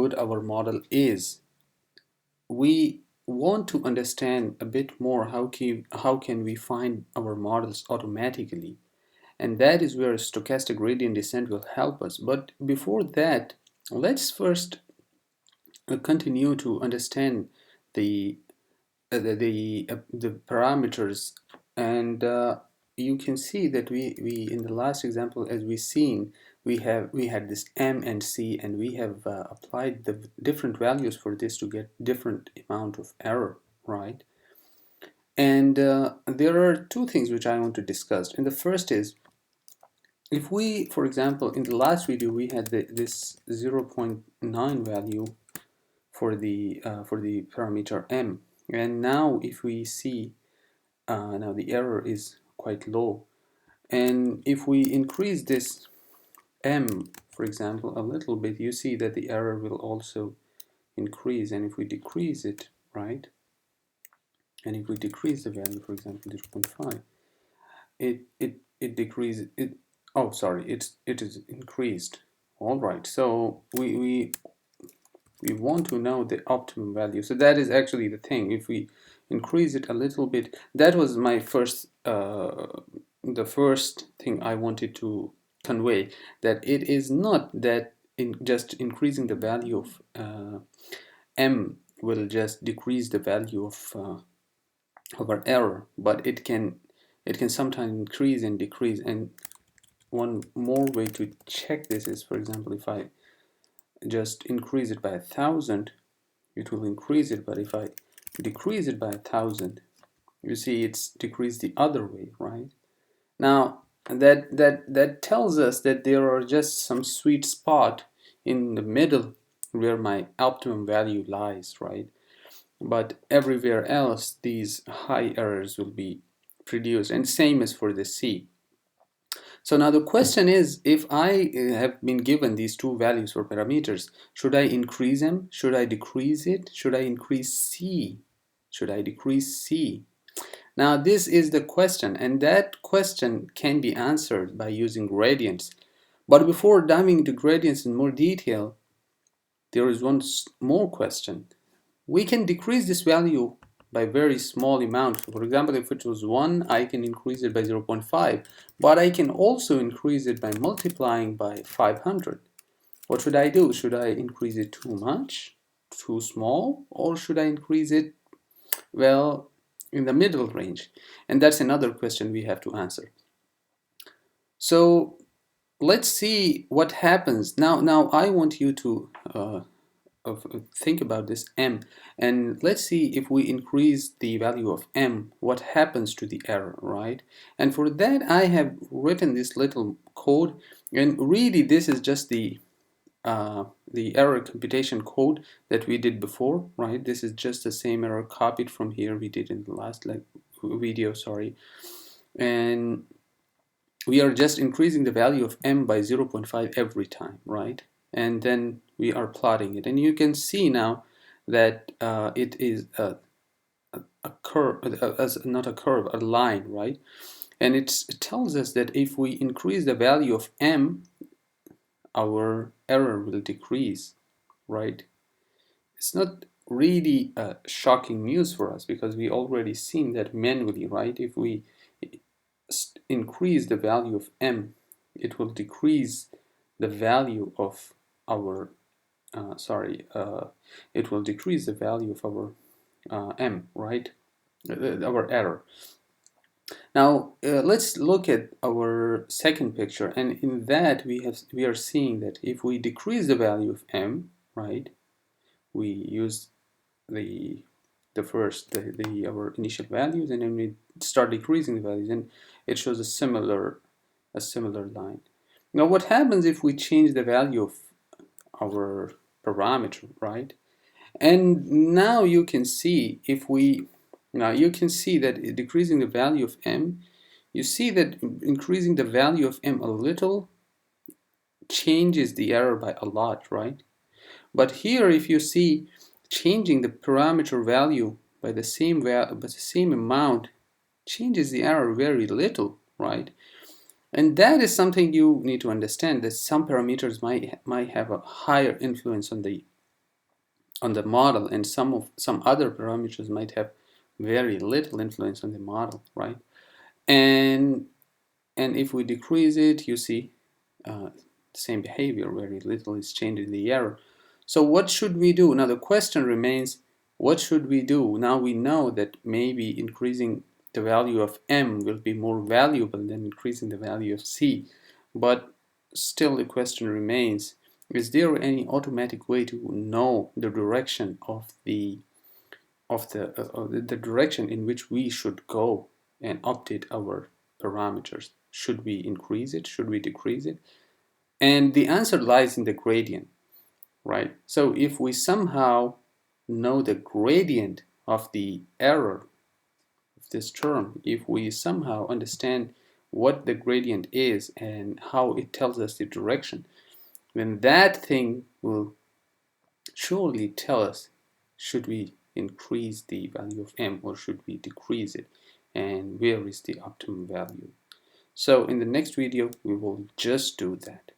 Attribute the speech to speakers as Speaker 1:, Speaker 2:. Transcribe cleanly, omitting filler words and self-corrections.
Speaker 1: good our model is, we want to understand a bit more how can we find our models automatically, and that is where stochastic gradient descent will help us. But before that, let's first continue to understand the the parameters. And you can see that we in the last example, as we seen, we had this m and c, and we have applied the different values for this to get different amount of error, right? And there are two things which I want to discuss. And the first is, if we, for example, in the last video we had this 0.9 value for the parameter m, and now if we see now the error is quite low, and if we increase this m, for example, a little bit, you see that the error will also increase. And if we decrease it, right, and if we decrease the value, for example 0.5, it decreases it. Oh, sorry, it is increased. All right, so we want to know the optimum value. So that is actually the thing. If we increase it a little bit, that was my first the first thing I wanted to convey, that it is not that in just increasing the value of m will just decrease the value of our error, but it can sometimes increase and decrease. And one more way to check this is, for example, if I just increase it by 1,000, it will increase it. But if I decrease it by 1,000, you see it's decreased the other way, right? Now that tells us that there are just some sweet spot in the middle where my optimum value lies, right? But everywhere else these high errors will be produced, and same as for the C. So now the question is, if I have been given these two values for parameters, should I increase them? Should I decrease it? Should I increase C? Should I decrease C? Now this is the question, and that question can be answered by using gradients. But before diving into gradients in more detail, there is one more question. We can decrease this value by very small amount. For example, if it was 1, I can increase it by 0.5, but I can also increase it by multiplying by 500. What should I do? Should I increase it too much, too small, or should I increase it, well, in the middle range? And that's another question we have to answer. So let's see what happens. Now I want you to think about this m, and let's see if we increase the value of m, what happens to the error, right? And for that I have written this little code, and really this is just the error computation code that we did before, right? This is just the same error copied from here we did in the last video, sorry. And we are just increasing the value of m by 0.5 every time, right? And then we are plotting it, and you can see now that it is a curve, not a curve, a line, right? And it tells us that if we increase the value of m, our error will decrease, right? It's not really shocking news for us, because we already seen that manually, right? If we increase the value of m, it will decrease the value of our it will decrease the value of our m, right? Our error. Now let's look at our second picture, and in that we are seeing that if we decrease the value of m, right, we use our initial values, and then we start decreasing the values, and it shows a similar line. Now what happens if we change the value of our parameter, right? And now you can see, you can see that decreasing the value of m, you see that increasing the value of m a little changes the error by a lot, right? But here, if you see, changing the parameter value by the same amount changes the error very little, right? And that is something you need to understand, that some parameters might have a higher influence on the on the model, and some other parameters might have very little influence on the model, right? And if we decrease it, you see same behavior, very little is changed in the error. So what should we do? Now the question remains, what should we do? Now we know that maybe increasing the value of M will be more valuable than increasing the value of C, but still the question remains, is there any automatic way to know the direction of the direction in which we should go and update our parameters? Should we increase it? Should we decrease it? And the answer lies in the gradient, right? So if we somehow know the gradient of the error of this term, if we somehow understand what the gradient is and how it tells us the direction, then that thing will surely tell us, should we increase the value of M or should we decrease it, and where is the optimum value. So in the next video we will just do that.